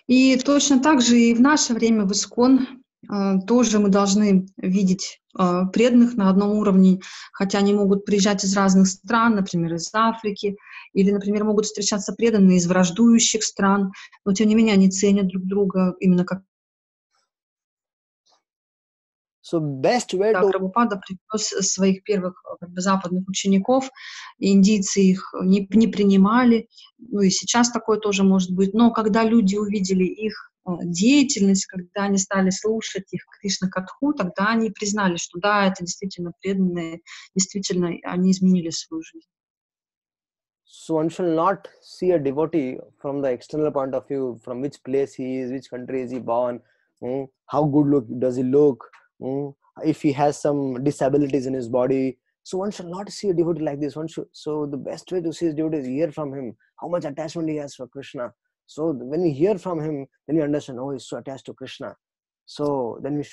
И точно так же и в наше время в ИСККОН тоже мы должны видеть преданных на одном уровне, хотя они могут приезжать из разных стран, например, из Африки, или, например, могут встречаться преданные из враждующих стран, но тем не менее они ценят друг друга именно как So best way to... Прабхупада привез своих первых западных учеников, и индийцы их не принимали, ну и сейчас такое тоже может быть, но когда люди увидели их деятельность, когда они стали слушать их Кришна-катху, тогда они признали, что да, это действительно преданные, действительно они изменили свою жизнь. So one should not see a devotee from the external point of view, from which place he is, which country is he born, how good does he look, if he has some disabilities in his body. So one should not see a devotee like this. So the best way to see his devotee is hear from him how much attachment he has for Krishna. So when you hear from him, then you understand, oh, he's so attached to Krishna. So then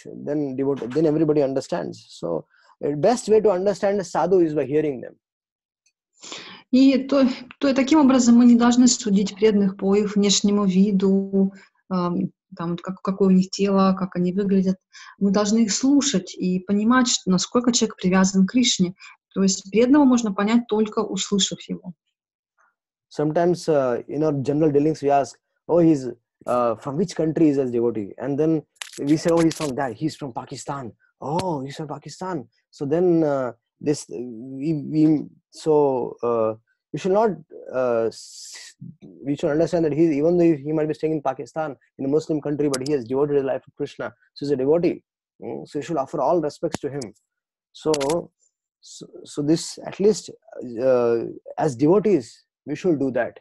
everybody understands. So the best way to understand a sadhu is by hearing them. И таким образом мы не должны судить преданных по их внешнему виду, там, какое у них тело, как они выглядят. Мы должны их слушать и понимать, насколько человек привязан к Кришне. То есть преданного можно понять только услышав его. Sometimes in our general dealings we ask, oh, he's from which country is his devotee? And then we say, oh, he's from that. He's from Pakistan. Oh, he's from Pakistan. So then we should not. We should understand that even though he might be staying in Pakistan, in a Muslim country, but he has devoted his life to Krishna. So he's a devotee. So you should offer all respects to him. So this, at least as devotees, we should do that.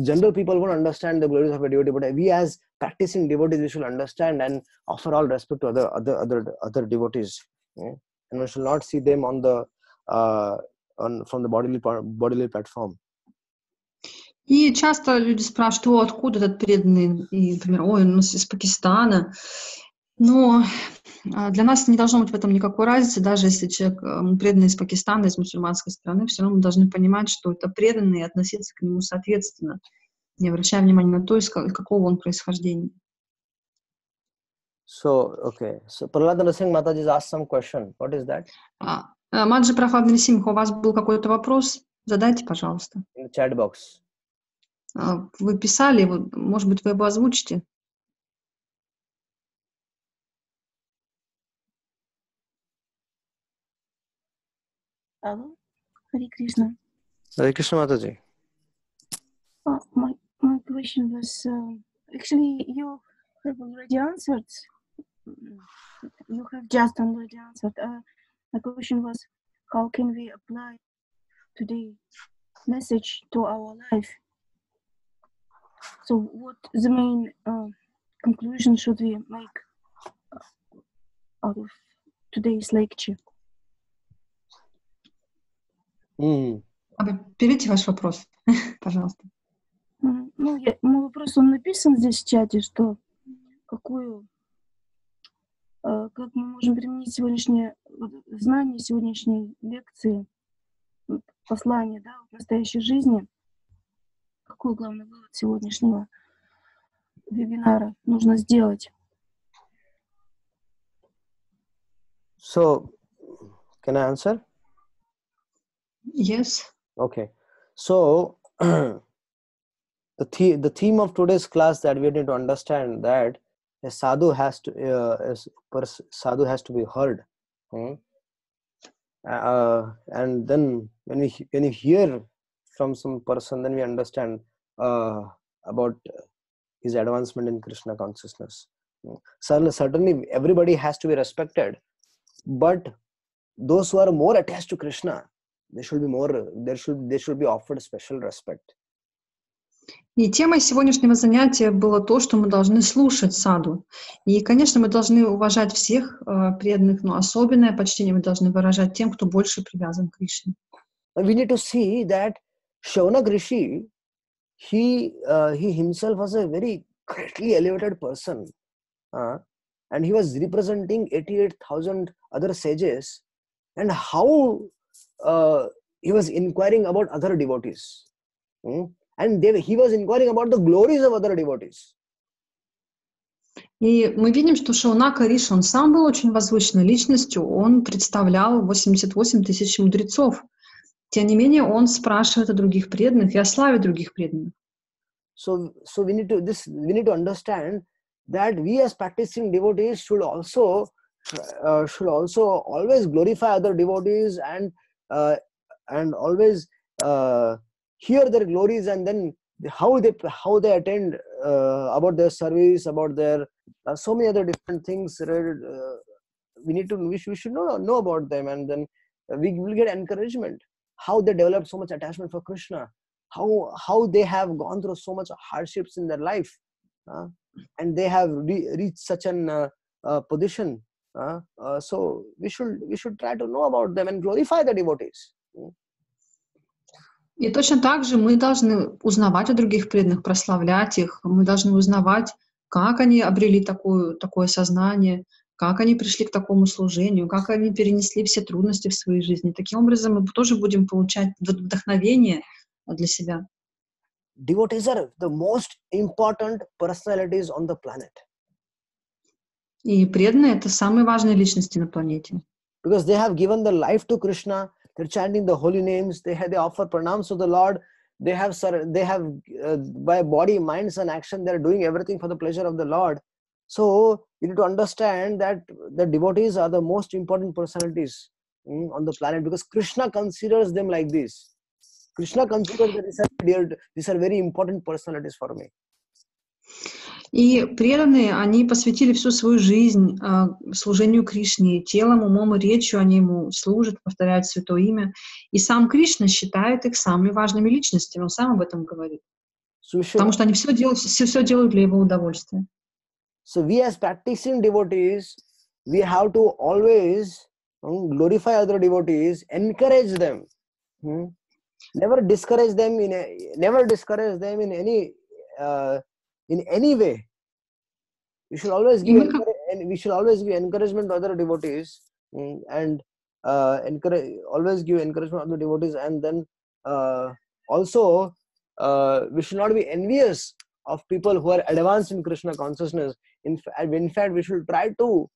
General people won't understand the glories of a devotee, but we as practicing devotees, we should understand and offer all respect to other devotees. And we should not see them on the from the bodily platform. И часто люди спрашивают, откуда этот преданный, и, например, ой, он из Пакистана. Но для нас не должно быть в этом никакой разницы, даже если человек преданный из Пакистана, из мусульманской страны, все равно мы должны понимать, что это преданный, и относиться к нему соответственно, не обращая внимания на то, из какого он происхождения. So, okay. So, Prahlad Singh Mataji asked some question. What is that? Маджи Прахлад Нарисимха, у вас был какой-то вопрос? Задайте, пожалуйста. In the chat box. Вы писали, может быть, вы его озвучите? Hello, Hare Krishna. Hare Krishna Mataji. My question was actually you have already answered. You have just already answered. My question was, how can we apply today's message to our life? So, what the main conclusion should we make out of today's lecture? Переведите ваш вопрос, пожалуйста. Ну, мой вопрос, он написан здесь в чате, что как мы можем применить сегодняшнее знание сегодняшней лекции, послание, да, в настоящей жизни. Какой главный вывод сегодняшнего вебинара нужно сделать? So, can I answer? Yes. Okay. So, the theme of today's class that we need to understand that a sadhu has to sadhu has to be heard. And then when you hear from some person, then we understand about his advancement in Krishna consciousness. Certainly everybody has to be respected, but those who are more attached to Krishna, they should be offered special respect. И темой сегодняшнего занятия было то, что мы должны слушать саду. И, конечно, мы должны уважать всех преданных, но особенное почтение мы должны выражать тем, кто больше привязан к Кришне. We need to see that Shaunak Rishi, he himself was a very greatly elevated person, and he was representing 88,000 other sages, and how he was inquiring about other devotees, and he was inquiring about the glories of other devotees. И мы видим, что Шаунака Риши, он сам был очень возвышенной личностью, он представлял 88 тысяч мудрецов. Тем не менее, он спрашивает о других преданных и о славе других преданных. So we need to understand that we as practicing devotees should also always glorify other devotees and always hear their glories, and then how they attend, about their service, about their so many other different things. We should know about them, and then we will get encouragement. How they developed so much attachment for Krishna, how they have gone through so much hardships in their life, and they have reached such an position. So we should try to know about them and glorify the devotees. И точно так же мы должны узнавать о других преданных, прославлять их. Мы должны узнавать, как они обрели такое сознание, как они пришли к такому служению, как они перенесли все трудности в своей жизни. Таким образом, мы тоже будем получать вдохновение для себя. Devotees are the most important personalities on the planet. И преданные — это самые важные личности на планете. Because they have given their life to Krishna, they're chanting the holy names, they offer pranams to the Lord, they have by body, minds and action, they're doing everything for the pleasure of the Lord. So you need to understand that the devotees are the most important personalities on the planet, because Krishna considers them like this. Krishna considers that these are very important personalities for me. И преданные, они посвятили всю свою жизнь служению Кришне. Телом, умом и речью они ему служат, повторяют святое имя. И сам Кришна считает их самыми важными личностями. Он сам об этом говорит. Потому что они все делают для его удовольствия. So we as practicing devotees, we have to always glorify other devotees, encourage them. Never discourage them in any way. We should always give encouragement to other devotees, and always give encouragement to other devotees, and then also we should not be envious of people who are advanced in Krishna consciousness. In fact, we should try to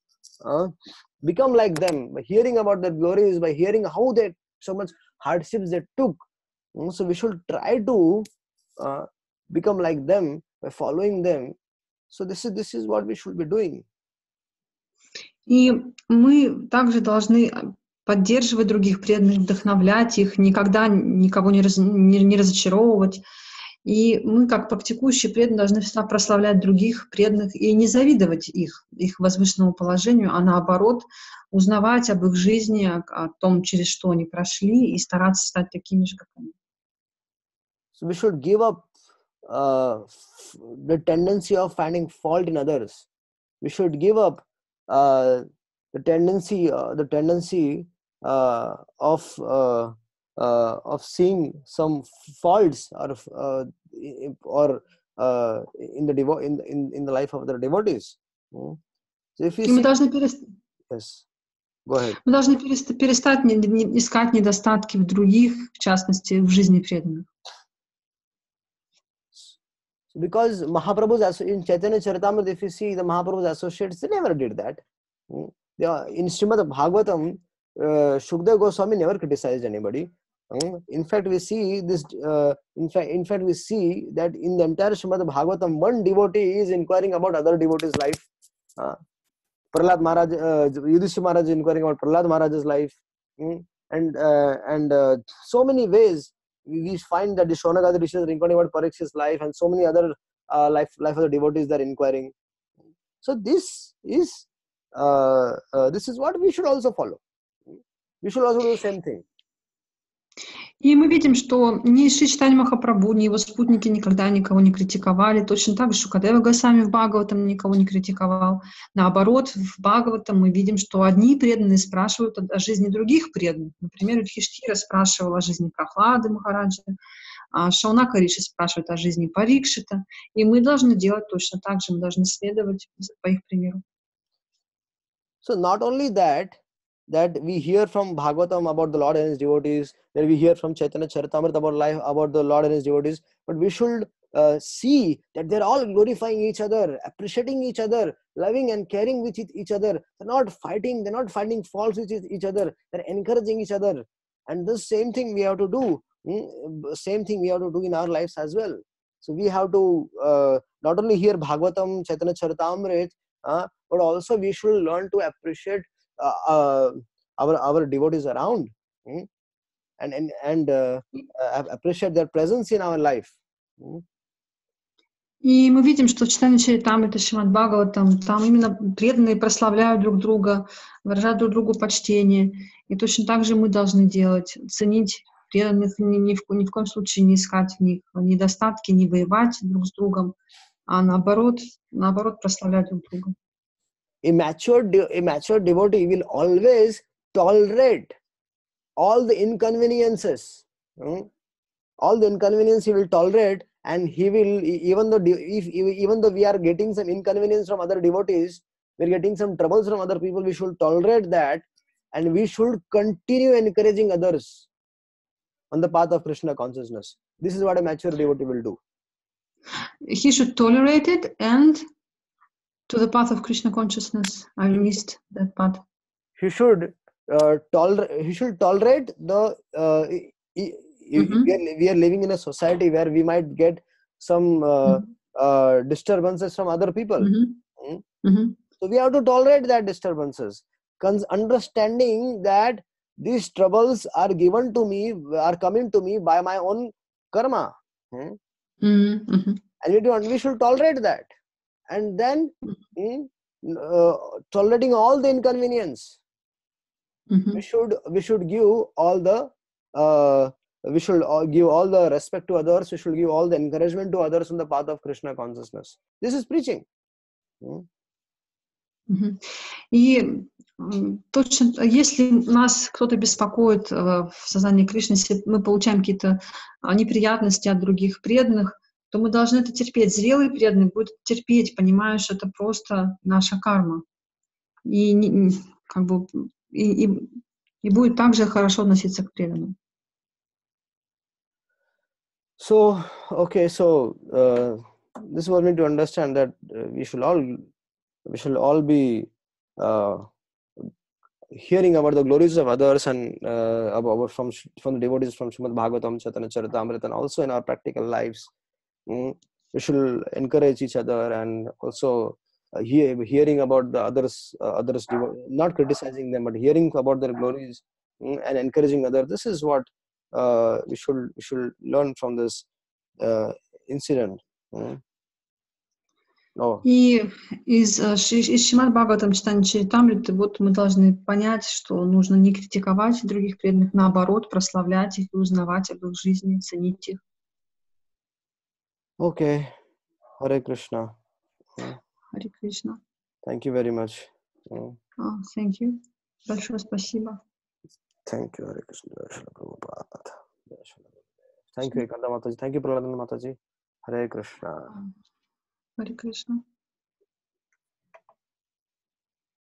become like them by hearing about their glories, by hearing how they so much hardships they took. So we should try to become like them by following them. So this is what we should be doing. И мы также должны поддерживать других преданных, вдохновлять их, никогда никого не разочаровывать. И мы, как практикующие преданные, должны всегда прославлять других преданных и не завидовать их возвышенному положению, а наоборот, узнавать об их жизни, о том, через что они прошли, и стараться стать такими же, как они. So we should give up the tendency of finding fault in others. We should give up the tendency of seeing some faults or in the life of the devotees. So if you see, yes, go ahead. Мы должны перестать искать недостатки в других, в частности, в жизни преданных. So because Mahaprabhu's in Chaitanya Charitamrita, if you see the Mahaprabhu's associates, they never did that. In Srimad Bhagavatam, Shukdev Goswami never criticized anybody. In fact, we see this. In fact, we see that in the entire Srimad Bhagavatam, one devotee is inquiring about other devotees' life. Prahlad Maharaj, Yudhishthira Maharaj is inquiring about Prahlad Maharaj's life, and so many ways we find that the Shonagadi Rishis are inquiring about Parikshit's life, and so many other life of the devotees they are inquiring. So this is what we should also follow. We should also do the same thing. И мы видим, что ни Шри Чайтанья Махапрабху, ни его спутники никогда никого не критиковали. Точно так же Шукадева Госвами в Бхагаватам никого не критиковал. Наоборот, в Бхагаватам мы видим, что одни преданные спрашивают о жизни других преданных. Например, Юдхиштхира спрашивал о жизни Прохлады Махараджа, а Шаунака Риши спрашивает о жизни Парикшита. И мы должны делать точно так же, мы должны следовать по их примеру. So not only that we hear from Bhagavatam about the Lord and His devotees, that we hear from Chaitanya Charitamrita about the Lord and His devotees, but we should see that they're all glorifying each other, appreciating each other, loving and caring with each other. They're not finding faults with each other. They're encouraging each other. And the same thing we have to do. Same thing we have to do in our lives as well. So we have to not only hear Bhagavatam, Chaitanya Charitamrita, but also we should learn to appreciate our devotees around, and appreciate their presence in our life. И мы видим, что в Чайтанья Чаритамрите, Шримад Бхагаватам, там именно преданные прославляют друг друга, выражают друг другу почтение. И точно так же мы должны делать, ценить преданных, ни в коем случае не искать в них недостатки, не воевать друг с другом, а наоборот прославлять друг друга. A mature devotee will always tolerate all the inconveniences. All the inconvenience he will tolerate, and he will, even though we are getting some inconvenience from other devotees, we are getting some troubles from other people, we should tolerate that, and we should continue encouraging others on the path of Krishna consciousness. This is what a mature devotee will do. He should tolerate it and to the path of Krishna consciousness. I missed that part. He should tolerate the. We are living in a society where we might get some disturbances from other people. So we have to tolerate that disturbances, understanding that these troubles are coming to me by my own karma. And we should tolerate that. And then tolerating all the inconvenience, we should give all the give all the respect to others. We should give all the encouragement to others on the path of Krishna consciousness. This is preaching. И точно, если нас кто-то беспокоит в сознании Кришны, если мы получаем какие-то неприятности от других преданных, то мы должны это терпеть. Зрелый преданный будет терпеть, понимая, что это просто наша карма. И будет также хорошо относиться к преданным. So, okay, this was me to understand that we should all be hearing about the glories of others and about from the devotees from Srimad Bhagavatam, Chaitanya Charitamrita, and also in our practical lives. We should encourage each other, and also hearing about the others, not criticizing them, but hearing about their glories and encouraging others. This is what we should learn from this incident. И из Шримад Бхагаватам, Чайтанья Чаритамриты, вот мы должны понять, что нужно не критиковать других преданных, наоборот, прославлять их и узнавать об их жизни, ценить их. Okay. Hare Krishna. Hare Krishna. Thank you very much. Thank you. Большое спасибо. Thank you, Hare Krishna. Thank you, Ekanta Mataji. Thank you, Prahlada Mataji. Hare Krishna. Hare Krishna.